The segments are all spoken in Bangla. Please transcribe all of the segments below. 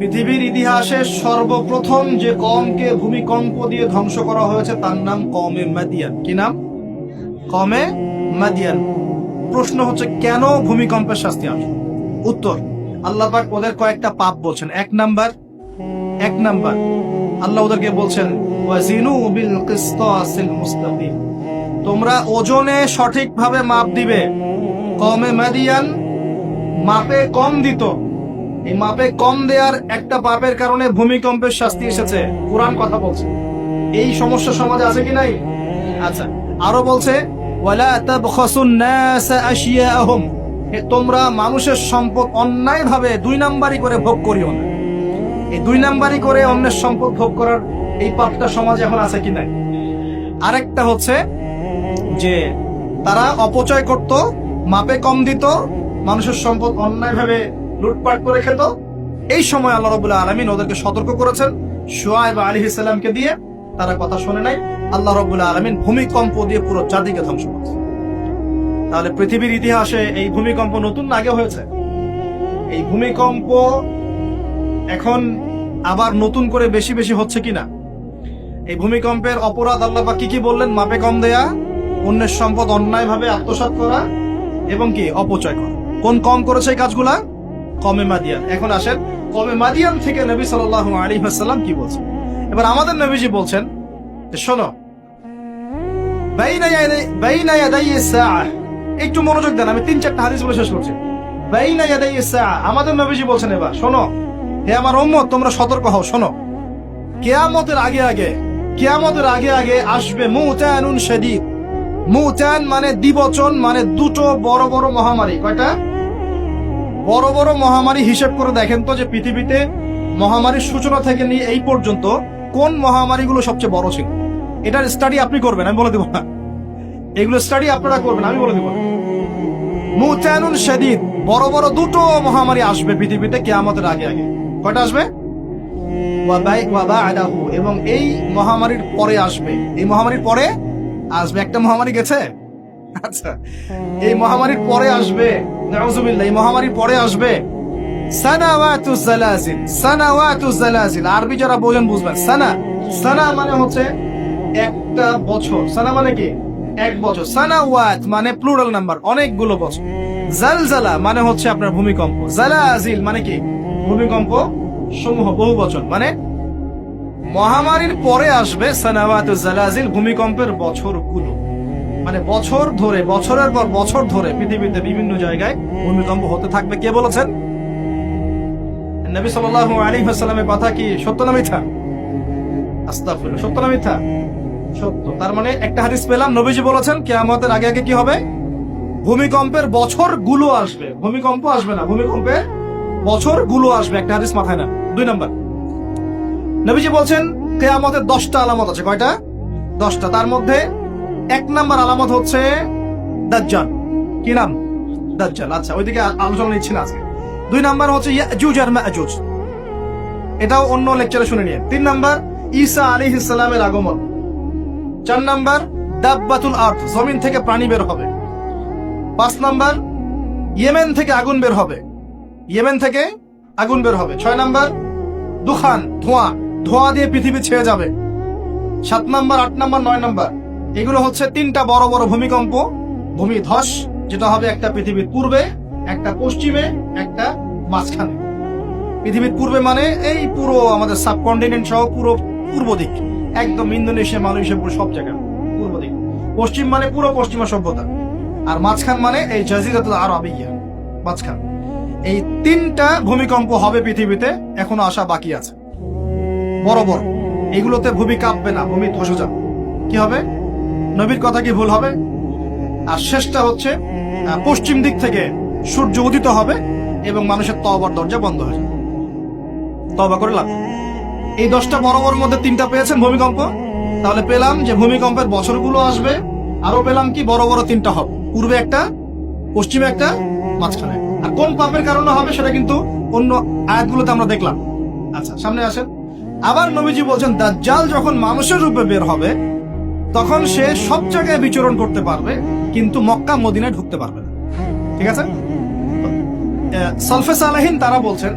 পৃথিবীর ইতিহাসে সর্বপ্রথম যে কওমকে ভূমিকম্প দিয়ে ধ্বংস করা হয়েছে তার নাম কওমে মাদিয়ান। কি নাম? কওমে মাদিয়ান। প্রশ্ন হচ্ছে কেন ভূমিকম্পের শাস্তি আসবে? উত্তর, আল্লাহ পাক ওদের কয়েকটা পাপ বলছেন। এক নাম্বার আল্লাহ ওদেরকে বলছেন ওয়াজিনু বিল কিসতাসিল মুস্তাকিম, তোমরা ওজনে সঠিকভাবে মাপ দিবে। কওমে মাদিয়ান মাপে কম দিত, এই মাপে কম দেওয়ার একটা পাপের কারণে ভূমিকম্পের শাস্তি এসেছে। কোরআন কথা বলছে। এই সমস্যা সমাজে আছে কি নাই? আচ্ছা, আরো বলছে ওয়ালা তাবখাসুন নাস আশিয়াহুম, তোমরা মানুষের সম্পদ অন্যায় ভাবে দুই নাম্বারি করে ভোগ করিও না। এই দুই নাম্বারি করে অন্যের সম্পদ ভোগ করার এই পাপটা সমাজে এখন আছে কি নাই? আরেকটা হচ্ছে যে তারা অপচয় করত, মাপে কম দিত, মানুষের সম্পদ অন্যায় ভাবে লুটপাট করে খেত। এই সময় আল্লাহ রাব্বুল আলামিন ওদেরকে সতর্ক করেছেন শুআয়ব আলাইহিস সালামকে দিয়ে, তারা কথা শুনে নাই। আল্লাহ রাব্বুল আলামিন ভূমিকম্প দিয়ে পুরো জাতিকে ধ্বংস করেছে। তাহলে পৃথিবীর ইতিহাসে এই ভূমিকম্প নতুন না, আগে হয়েছে। এই ভূমিকম্প এখন আবার নতুন করে বেশি বেশি হচ্ছে কিনা? এই ভূমিকম্পের অপরাধ আল্লাহ পাক কি বললেন? মাপে কম দেয়া, অন্যের সম্পদ অন্যায় ভাবে আত্মসাৎ করা এবং কি অপচয় করা। কোন কম করেছে এই কাজগুলা? কওমে মাদিয়ান। এখন আসেন কওমে মাদিয়ান থেকে নবী সাল্লাল্লাহু আলাইহি ওয়াসাল্লাম কি বলছেন। এবার আমাদের নবীজি বলছেন যে শোনো, বাইনা ইয়াদাই সাআহ, একটু মনোযোগ দেন, আমি 3-4টা হাদিস বলে শেষ করছি। বাইনা ইয়াদাই সাআহ, আমাদের নবীজি বলছেন এবার শোনো, হে আমার উম্মত তোমরা সতর্ক হও, শোনো, কিয়ামতের আগে আগে আসবে মুতানুন শাদীদ। মুতান মানে দ্বিবচন, মানে দুটো বড় বড় মহামারী। কয়টা বড় বড় মহামারী? হিসেব করে দেখেন তো যে পৃথিবীতে মহামারীর সূচনা থেকে নিয়ে এই পর্যন্ত কোন মহামারীগুলো সবচেয়ে বড় ছিল। এটার স্টাডি আপনি করবেন, আমি বলে দেব না। এগুলো স্টাডি আপনারা করবেন, আমি বলে দেব না। মুতানুন শাদীদ, বড় বড় দুটো মহামারী আসবে পৃথিবীতে কিয়ামতের আগে আগে। কয়টা আসবে? এবং এই মহামারীর পরে আসবে, এই মহামারীর পরে আসবে একটা মহামারী গেছে। আচ্ছা, এই মহামারীর পরে আসবে, নাউজুবিল্লাহ, এই মহামারীর পরে আসবে সানাওয়াতুজ জালাজিল। আরবি যারা বোঝেন বুঝবেন। সানা মানে হচ্ছে একটা বছর, সানা মানে কি? এক বছর। সানাওয়াত মানে প্লুরাল নাম্বার, অনেকগুলো বছর। জালজালা মানে হচ্ছে আপনার ভূমিকম্প। জালাজিল মানে কি? ভূমিকম্প সমূহ, বহু বছর। মানে মহামারীর পরে আসবে সানাওয়াতুজ জালাজিল, ভূমিকম্পের বছরগুলো। মানে বছর ধরে, বছরের পর বছর ধরে পৃথিবীতে বিভিন্ন জায়গায় ভূমিকম্প হতে থাকবে। কে বলেছেন? নবী সাল্লাল্লাহু আলাইহি ওয়াসাল্লামের কথা কি সত্য না মিথ্যা? আস্তাগফিরুল্লাহ, সত্য না মিথ্যা? সত্য। তার মানে একটা হাদিস পেলাম, নবীজি বলেছেন কিয়ামতের আগে আগে কি হবে? ভূমিকম্পের বছরগুলো আসবে। ভূমিকম্প আসবে না, ভূমিকম্পের বছরগুলো আসবে। একটা হাদিস মাথায় না। 2 নাম্বার, নবীজি বলছেন কিয়ামতের 10টা আলামত আছে। কয়টা? 10টা। তার মধ্যে 1 নাম্বার আলামত হচ্ছে দাজ্জাল। কি নাম? দাজ্জাল। আচ্ছা, ওইদিকে আলোচনা নিচ্ছি না আজকে। 2 নাম্বার হচ্ছে ইয়াজুজ আর মাজুজ, এটাও অন্য লেকচারে শুনে নিয়ে। 3 নাম্বার ঈসা আলাইহিস সালামের আগমন। 4 নাম্বার দাব্বাতুল আরদ, জমিন থেকে প্রাণী বের হবে। 5 নাম্বার ইয়েমেন থেকে আগুন বের হবে। 6 নাম্বার দুখান, ধোঁয়া দিয়ে পৃথিবী ছেয়ে যাবে। 7 নাম্বার, 8 নাম্বার, 9 নাম্বার, এগুলো হচ্ছে 3টা বড় বড় ভূমিকম্প, ভূমিধস, যেটা হবে একটা পৃথিবীর পূর্বে, একটা পশ্চিমে, একটা মাঝখানে। পৃথিবীর পূর্বে মানে এই পুরো আমাদের সাবকন্টিনেন্ট সহ পুরো পূর্ব দিক, একদম ইন্দোনেশিয়া, মালয়েশিয়া, পুরো সব জায়গা পূর্ব দিক। পশ্চিম মানে পুরো পশ্চিমা সভ্যতা। আর মাঝখান মানে এই জাজিরাতুল আরবিয়া, মাঝখান। এই 3টা ভূমিকম্প হবে পৃথিবীতে, এখনো আসা বাকি আছে। বড় বড়, এগুলোতে ভূমি কাঁপবে না, ভূমি ধসে যাবে। কি হবে? নবীর কথা কি ভুল হবে? আর শেষটা হচ্ছে পশ্চিম দিক থেকে সূর্য উদিত হবে এবং মানুষের তওবার দরজা বন্ধ হয়ে যাবে। তওবা করে লাভ। এই 10টা বড় বড় মধ্যে 3টা পেয়েছেন ভূমিকম্প। তাহলে পেলাম যে ভূমিকম্পের বছরগুলো আসবে। আরো পেলাম কি বড় বড় 3টা হবে, পূর্বে একটা, পশ্চিমে একটা, মাঝখানে। আর কোন পাপের কারণে হবে সেটা কিন্তু অন্য আয়াতগুলোতে আমরা দেখলাম। আচ্ছা, সামনে আসেন। আবার নবীজি বলছেন দাজ্জাল যখন মানুষের রূপে বের হবে তখন সে সব জায়গায় বিচরণ করতে পারবে, কিন্তু মক্কা মদিনায় ঢুকতে পারবে না। ঠিক আছে? সালফে সালেহিন তারা বলছেন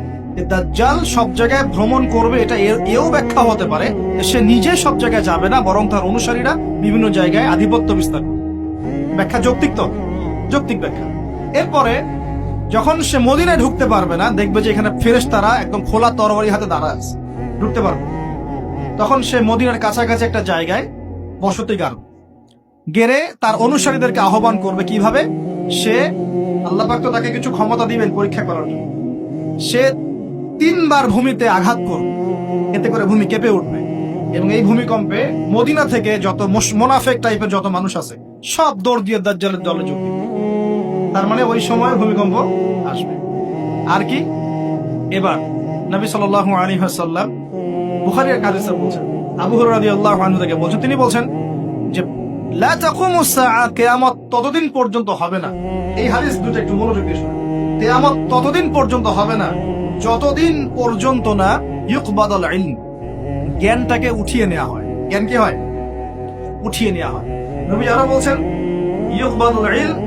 দাজ্জাল সব জায়গায় ভ্রমণ করবে, এটা এও ব্যাখ্যা হতে পারে সে নিজে সব জায়গায় যাবে না, বরং তার অনুসারীরা বিভিন্ন জায়গায় আধিপত্য বিস্তার করবে। ব্যাখ্যা যৌক্তিক তো, যৌক্তিক ব্যাখ্যা। এরপরে যখন সে মদিনায় ঢুকতে পারবে না, দেখবে যে এখানে ফেরেশতারা একদম খোলা তরবারি হাতে দাঁড়ায় আছে, ঢুকতে পারবে, তখন সে মদিনার কাছাকাছি একটা জায়গায় বসতি গেড়ে তার অনুসারীদেরকে আহ্বান করবে। কিভাবে? সে আল্লাহ পাক তো তাকে কিছু ক্ষমতা দিবেন পরীক্ষা করার জন্য। সে 3 বার ভূমিতে আঘাত করবে, এতে করে ভূমি কেঁপে উঠবে, এবং এই ভূমিকম্পে মদিনা থেকে যত মোনাফেক টাইপের যত মানুষ আছে সব দৌড় দিয়ে দাজ্জালের দলে যোগ দিবে। তার মানে ওই সময় ভূমিকম্প আসবে। আর কি? এবার নবী সাল্লাল্লাহু আলাইহি ওয়াসাল্লাম বুখারীর হাদিসে বলছেন, আবু হুরায়রা রাদিয়াল্লাহু আনহু থেকে বলছেন, তিনি বলছেন যে লা তাকুমুস সাআ, কিয়ামত ততদিন পর্যন্ত হবে না। এই হাদিস দুটো একটু মনোযোগ দিয়ে শুনুন। কিয়ামত ততদিন পর্যন্ত হবে না যতদিন পর্যন্ত না ইউকবাদুল ইলম, জ্ঞানটাকে উঠিয়ে নেওয়া হয়। জ্ঞান কি হয়? উঠিয়ে নেওয়া হয়। নবী আরো বলছেন ইউকবাদুল ইলম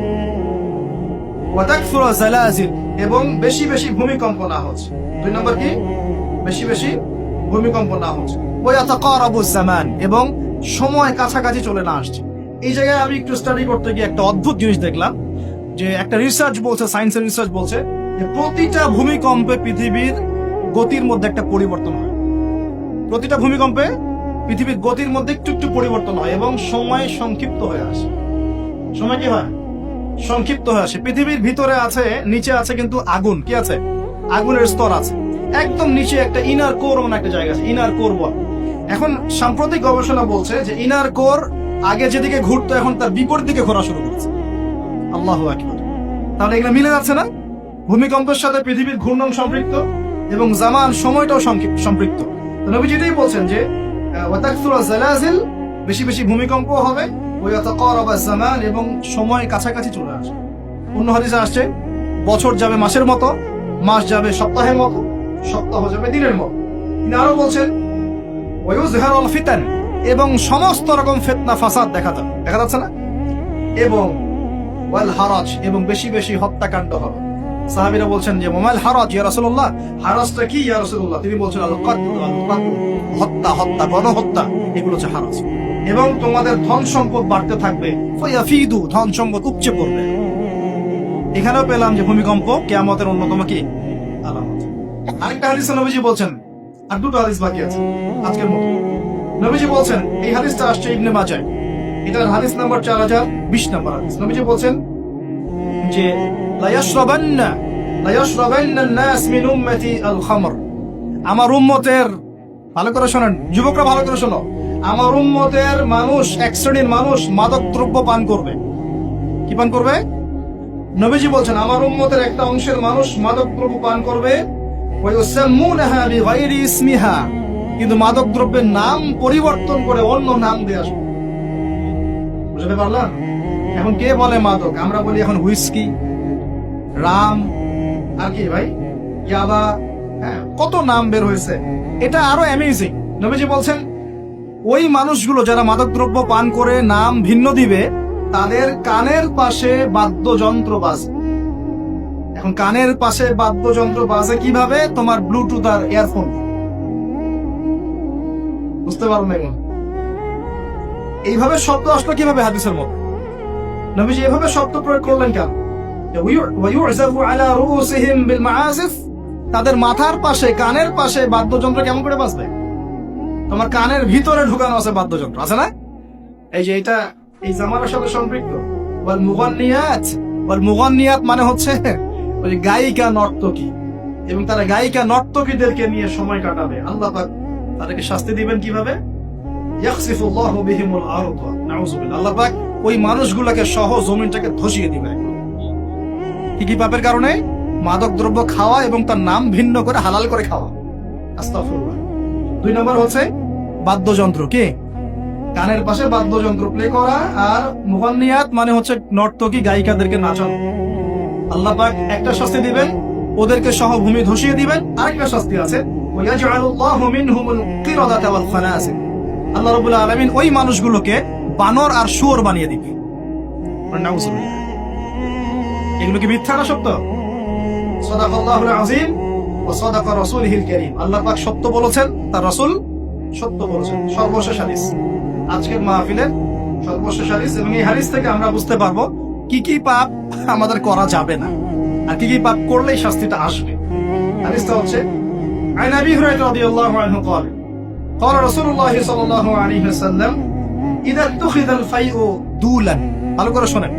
ওয়া তাকসুরু জালাজিল, এবং বেশি বেশি ভূমিকম্প না হচ্ছে। 2 নম্বর কি? বেশি বেশি ভূমিকম্প না হচ্ছে। ওয়া ইয়াতাকারাবুজ জামান, এবং সময় কাছাকাছি চলে না আসছে। এই জায়গায় আমি একটু স্টাডি করতে গিয়ে একটা অদ্ভুত জিনিস দেখলাম, যে একটা রিসার্চ বলছে, সায়েন্সের রিসার্চ বলছে যে প্রতিটা ভূমিকম্পে পৃথিবীর গতির মধ্যে একটা পরিবর্তন হয়। প্রতিটা ভূমিকম্পে পৃথিবীর গতির মধ্যে একটু একটু পরিবর্তন হয় এবং সময় সংক্ষিপ্ত হয়ে আসে। সময় কি হয়? সংক্ষিপ্ত হয়ে আসে। পৃথিবীর ভিতরে আছে, নিচে আছে কিন্তু আগুন, কি আছে? আগুনের স্তর আছে। একদম নিচে একটা ইনার কোর মানে একটা জায়গা আছে, ইনার কোর বল। এখন সাম্প্রতিক গবেষণা বলছে যে ইনার কোর আগে যেদিকে ঘুরতো এখন তার বিপরীত দিকে ঘোরা শুরু করেছে। আল্লাহু আকবার। তাহলে এগুলো মিলে যাচ্ছে না? ভূমিকম্পের সাথে পৃথিবীর ঘূর্ণন সম্পৃক্ত এবং জামান, সময়টাও সম্পৃক্ত। তো নবী যেটাই বলছেন যে ওয়া তাকসুরু জালাজিল, বেশি বেশি ভূমিকম্প হবে, ওয়া ইয়াতাকারাবা জামান, এবং সময় কাছাকাছি চলে আসবে। অন্য হাদিসে আসছে বছর যাবে মাসের মতো, মাস যাবে সপ্তাহের মতো, সপ্তাহ যাবে দিনের মতো। তিনি আরো বলছেন ওয়া ইউযহারুল ফিতান, এবং সমস্ত রকম ফিতনা ফাসাদ দেখা যাচ্ছে না, এবং ওয়াল হারাজ, এবং বেশি বেশি হত্যাকাণ্ড হবে। সাহাবীরা বলছেন যে ওমাল হারাজ ইয়া রাসূলুল্লাহ, হারাজটা কি ইয়া রাসূলুল্লাহ? তিনি বলছেন আল কাতল, হত্যা, গণহত্যা, এগুলো হচ্ছে হারাজ। এবং তোমাদের ধন সম্পদ বাড়তে থাকবে, ফায়াফিদু, ধন সম্পদ উপচে পড়বে। এখানেও পেলাম যে ভূমিকম্প কিয়ামতের অন্যতম কি আলামত। আরেকটা হাদিসে নবীজি বলছেন, আর দুটো হাদিস বাকি আছে আজকের মতো। নবীজি বলছেন, এই হাদিসটা আসছে ইবনে মাজাহ, এটার হাদিস নাম্বার 4020 নম্বর হাদিস। নবীজি বলছেন যে লা ইয়াশরাবান্না আন-নাস মিন উম্মতি আল-খামর, আমার উম্মতের, ভালো করে শোনেন যুবকরা, ভালো করে শোনো, আমার উম্মতের মানুষ, এক শ্রেণীর মানুষ মাদক দ্রব্য পান করবে। কি পান করবে? নবীজি বলছেন আমার উম্মতের একটা অংশের মানুষ মাদক দ্রব্য পান করবে, ওয়া ইউসাম্মুনাহা বিগাইরি ইসমিহা, কিন্তু মাদক দ্রব্যের নাম পরিবর্তন করে অন্য নাম দিয়ে আসবে। বুঝতে পারলাম? এখন কে বলে মাদক? আমরা বলি এখন হুইস্কি, রাম, আর কি ভাই, ইয়াবা, হ্যাঁ, কত নাম বের হয়েছে। এটা আরো অ্যামেজিং। নবীজি বলছেন ওই মানুষগুলো যারা মাদকদ্রব্য পান করে নাম ভিন্ন দিবে, তাদের কানের পাশে বাদ্যযন্ত্র বাজে। এখন কানের পাশে বাদ্যযন্ত্র বাজে কিভাবে? তোমার ব্লুটুথ আর ইয়ারফোন। বুঝতে পারো না? এইভাবে শব্দ আসলো কিভাবে হাদিসের মধ্যে? নবীজি এভাবে শব্দ প্রয়োগ করলেন কেন? তাদের মাথার পাশে, কানের পাশে বাদ্যযন্ত্র কেমন করে বাজবে? তোমার কানের ভিতরে ঢুকানো আছে বাদ্যযন্ত্র, আছে না? এই যে এটা এই জামানার সাথে সম্পৃক্ত। ওয়াল মুগান্নিয়াত মানে হচ্ছে ওই গায়িকা, নর্তকী, এবং তারা গায়িকা নর্তকীদেরকে নিয়ে সময় কাটাবে। আল্লাহ পাক তাদেরকে শাস্তি দিবেন কিভাবে? ইয়াখসিফুল্লাহু বিহিমুল আরদ, নাউযুবিল্লাহ। আল্লাহ পাক ওই মানুষগুলোকে সহ জমিনটাকে ধসিয়ে দিবে। কি পাপের কারণে? মাদক দ্রব্য খাওয়া এবং তার নাম ভিন্ন করে হালাল করে খাওয়া। আস্তাগফিরুল্লাহ। 2 নম্বর হচ্ছে বাদ্যযন্ত্র, কি কানের পাশে বাদ্যযন্ত্র প্লে করা, আর মুগান্নিয়াত মানে হচ্ছে নর্তকী, গায়িকাদেরকে নাচানো। আল্লাহ পাক একটা শাস্তি দিবেন, ওদেরকে সহ ভূমি ধসিয়ে দিবেন। আরেকটা শাস্তি আছে, ওয়ায়াজআলুল্লাহু মিনহুমুল কিরাদাতা ওয়াল খানাসির, আল্লাহ রাব্বুল আলামিন ওই মানুষগুলোকে বানর আর শুয়োর বানিয়ে দিবে। নাউযুবিল্লাহ। এগুলো কি মিথ্যা না সত্য? সাদাকাল্লাহুল আযীম ওয়া সাদাকা রাসূলুল কারীম, আল্লাহ পাক সত্য বলেছেন, তার রাসূল সত্য বলেছেন। সর্বশেষ হাদিস, আজকের মাহফিলের সর্বশেষ হাদিস, এবং এই হাদিস থেকে আমরা বুঝতে পারবো কি কি পাপ আমাদের করা যাবে না আর কি কি পাপ করলেই শাস্তিটা আসবে। হাদিসটা হচ্ছে عن أبي هريرة رضي الله عنه قال قال رسول الله صلى الله عليه وسلم إذا اتخذ الفيء دولا, ভালো করে শুনেন,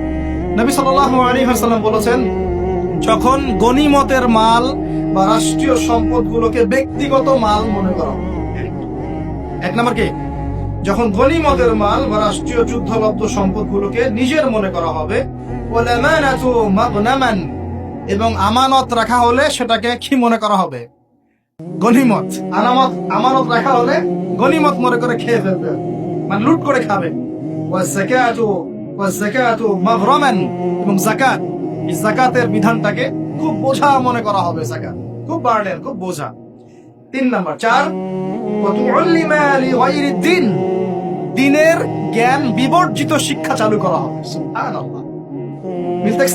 নবী সাল্লাল্লাহু আলাইহি ওয়াসাল্লাম বলেছেন, যখন গনিমতের মাল বা রাষ্ট্রীয় সম্পদগুলোকে ব্যক্তিগত মাল মনে করা হবে। এক নম্বর কি, যখন গনিমতের মাল বা রাষ্ট্রীয় যুদ্ধলব্ধ সম্পদগুলোকে নিজের মনে করা হবে, ওয়াল আমানাতু মাগনামান, এবং আমানত রাখা হলে সেটাকে কি মনে করা হবে, গনিমত। আমানত রাখা হলে গনিমত মনে করে খেয়ে ফেলবে, মানে লুট করে খাবে। ওয়াযাকাতু মাগরামান, এবং যাকাত, এই যাকাতের বিধানটাকে খুব বোঝা মনে করা হবে, যাকাত খুব বার্ডেন, খুব বোঝা। 3 নাম্বার 4 ওয়াতুল্লিমা লিগাইরি দ্বীন, দ্বীনের জ্ঞান বিবর্জিত শিক্ষা চালু করা হবে। সুবহানাল্লাহ,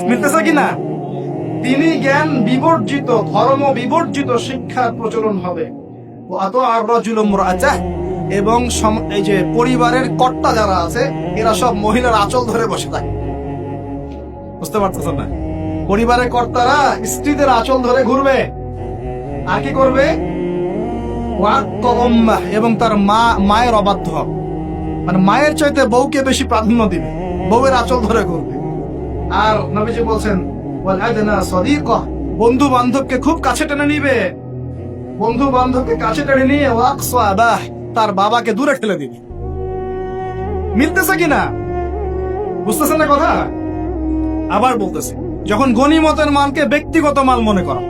মিলতেছে কিনা? তিনি জ্ঞান বিবর্জিত, ধর্ম বিবর্জিত শিক্ষার প্রচলন হবে। এবং এই যে পরিবারের কর্তা যারা আছে এরা সব মহিলার আঁচল ধরে বসে থাকে, বুঝতে পারতেছেন না? পরিবারের কর্তারা স্ত্রীদের আঁচল ধরে ঘুরবে, আর কি করবে, এবং তার মায়ের অবাধ্য হবে, মানে মায়ের চাইতে বউকে বেশি প্রাধান্য দিবে, বউয়ের আঁচল ধরে ঘুরবে। আর নবীজি বলছেন বন্ধু বান্ধবকে খুব কাছে টেনে নিবে, বন্ধু বান্ধবকে কাছে টেনে নিয়ে তার বাবাকে দূরে ঠেলে দিবে। মিলতেছে কিনা? বুঝতেছেন না কথা? আবার বলতেছে, যখন গনিমতের মালকে ব্যক্তিগত মাল মনে করা,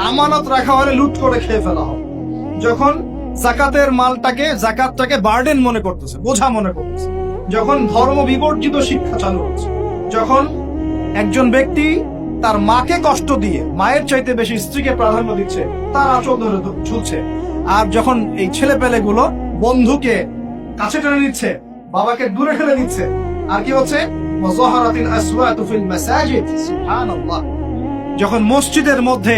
আমানত রাখা হলে লুট করে খেয়ে ফেলা হবে, যখন জাকাতটাকে বার্ডেন মনে করতেছে, বোঝা মনে করতেছে, যখন ধর্ম বিবর্জিত শিক্ষা চালু হচ্ছে, যখন একজন ব্যক্তি তার মাকে কষ্ট দিয়ে মায়ের চাইতে বেশি স্ত্রীকে প্রাধান্য দিচ্ছে, তার আঁচল ধরে ঝুলছে, আর যখন এই ছেলে পেলে গুলো বন্ধুকে কাছে টেনে নিচ্ছে, বাবাকে দূরে ঠেলে দিচ্ছে, আর কি হচ্ছে, সুবহানাল্লাহ, যখন মসজিদের মধ্যে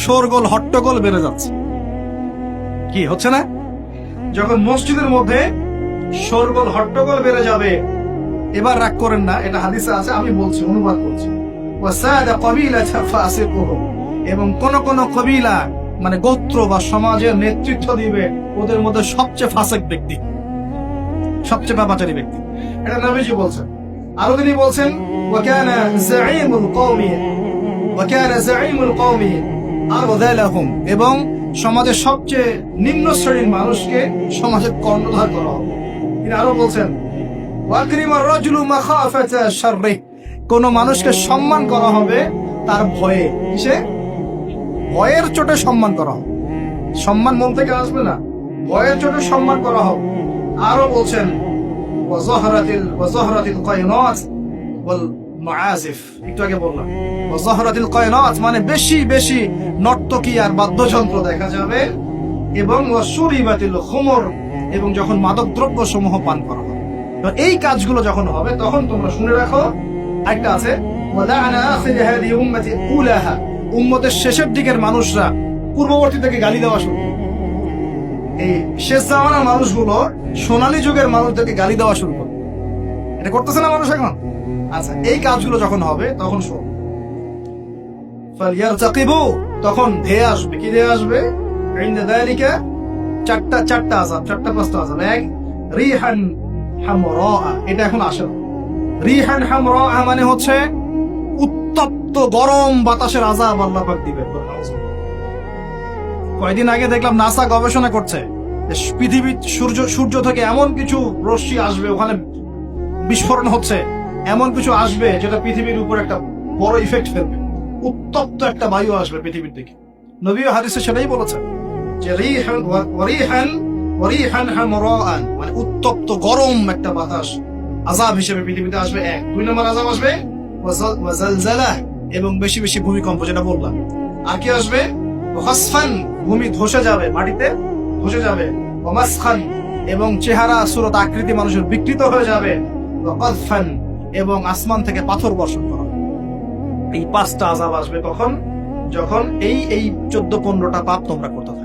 শোরগোল হট্টগোল বেড়ে যাচ্ছে, কি হচ্ছে না? যখন মসজিদের মধ্যে শোরগোল হট্টগোল বেড়ে যাবে, এবার রাগ করেন না, এটা হাদিসে আছে, আমি বলছি, অনুবাদ করছি, এবং কোন কোন কবিলা মানে গোত্র বা সমাজের নেতৃত্ব দিবে ওদের মধ্যে সবচেয়ে ফাসিক ব্যক্তি, সবচেয়ে পাপাচারী ব্যক্তি, এটা নবীজি বলছেন। আরো তিনি বলছেন, ওয়াকানা যাঈমুল কওমি আরযালাহুম, এবং সমাজের সবচেয়ে নিম্ন শ্রেণীর মানুষকে সমাজের কর্ণধার করা হবে। তিনি আরো বলছেন, ওয়াকরিমার রাজুলু মাখাফাতা শাররি, কোন মানুষকে সম্মান করা হবে তার ভয়ে, কিসে, ভয়ের চোটে সম্মান করা হবে, সম্মান মন থেকে আসবে না, ভয়ের চোটে সম্মান করা হবে। আরো বলছেন, ওয়াজহরাতিল কায়নাত ওয়াল মুআজিফ, একটু আগে বললাম, ওয়াজহরাতিল কায়নাত মানে বেশি বেশি নর্তকী আর বাদ্যযন্ত্র দেখা যাবে, এবং ওয়াশুরিবাতিল খুমর, এবং যখন মাদক দ্রব্য সমূহ পান করা হবে। তো এই কাজগুলো যখন হবে তখন তোমরা শুনে রাখো, একটা আছে, উম্মতের শেষের দিকের মানুষরা পূর্ববর্তী থেকে গালি দেওয়া শুরু, এই শেষ জামানার মানুষগুলো সোনালী যুগের মানুষদেরকে গালি দেওয়া শুরু করে, এটা করতেছে না মানুষ এখন? আচ্ছা, এই কাজগুলো যখন হবে তখন শোন, তখন ধেয়ে আসবে, কি ধেয়ে আসবে, চারটা আযাব, 4-5টা আযাব। এক, রিহান হামরা, এটা এখন আসে না। রিহান হামরা মানে হচ্ছে উত্তপ্ত গরম বাতাসের আযাব আল্লাহ পাক দিবে। কয়েকদিন আগে দেখলাম নাসা গবেষণা করছে, পৃথিবী সূর্য থেকে এমন কিছু রশ্মি আসবে, ওখানে বিস্ফোরণ হচ্ছে, এমন কিছু আসবে যেটা পৃথিবীর উপর একটা বড় ইফেক্ট ফেলবে, উত্তপ্ত একটা বায়ু আসবে পৃথিবীর দিকে। নবী হাদিসে সেটাই বলেছেন যে রিহান হামরাআন মানে উত্তপ্ত গরম একটা বাতাস আযাব হিসেবে পৃথিবীতে আসবে। 1, 2 নম্বর আযাব আসবে ওয়াজালজালা, এবং বেশি বেশি ভূমিকম্প, যেটা বললাম। আর কি আসবে, খাসফান, ভূমি ধসে যাবে, মাটিতে ধসে যাবে, ওয়ামাসখান, এবং চেহারা সুরত আকৃতি মানুষের বিকৃত হয়ে যাবে, ওয়াকাদফান, এবং আসমান থেকে পাথর বর্ষণ করা। এই 5টা আযাব আসবে কখন, যখন এই 14-15টা পাপ তোমরা করতে থাকো।